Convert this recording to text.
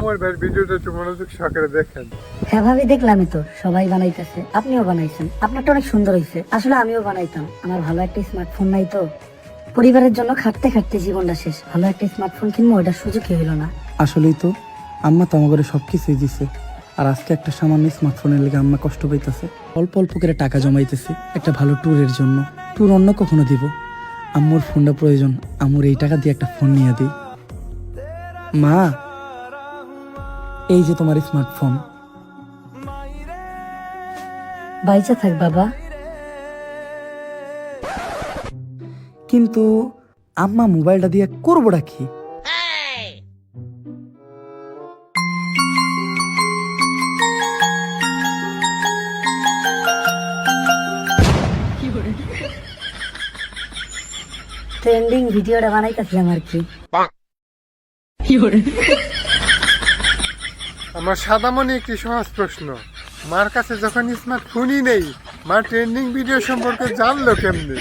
আমার ভাইয়ের ভিডিওটা একটু মনোযোগ সহকারে দেখেন। হ্যাঁ ভাবি, দেখলামই তো সবাই বানাইতেছে, আপনিও বানাইছেন, আপনারটা অনেক সুন্দর হয়েছে। আসলে আমিও বানাইতাম, আমার ভালো একটা স্মার্টফোন নাই তো, পরিবারের জন্য খাটতে খাটতে জীবনটা শেষ, ভালো একটা স্মার্টফোন কিনবো ওইটার সুযোগই হইলো না। আসলেই তো আম্মা তো আমার সব কিছুই দিছে, আর আজকে একটা সামান্য স্মার্টফোনের লেগে আম্মা কষ্ট পাইতেছে। অল্প অল্প করে টাকা জমাইতেছে একটা ভালো ট্যুরের জন্য। ট্যুর অন্য কখনো দিব, আম্মুর ফোনটা প্রয়োজন, আম্মুর এই টাকা দিয়ে একটা ফোন নিয়ে দিই। মা, এই যে তোমার স্মার্টফোন। বাইচা থাক বাবা। কিন্তু আম্মা মোবাইলটা দিয়ে করবোটা কি? ট্রেন্ডিং ভিডিওটা বানাইতেছিলাম আর কি। আমার সাদামণি একটি সহজ প্রশ্ন, মার কাছে যখন স্মার্টফোনই নেই, মা ট্রেন্ডিং ভিডিও সম্পর্কে জানলো কেমনে?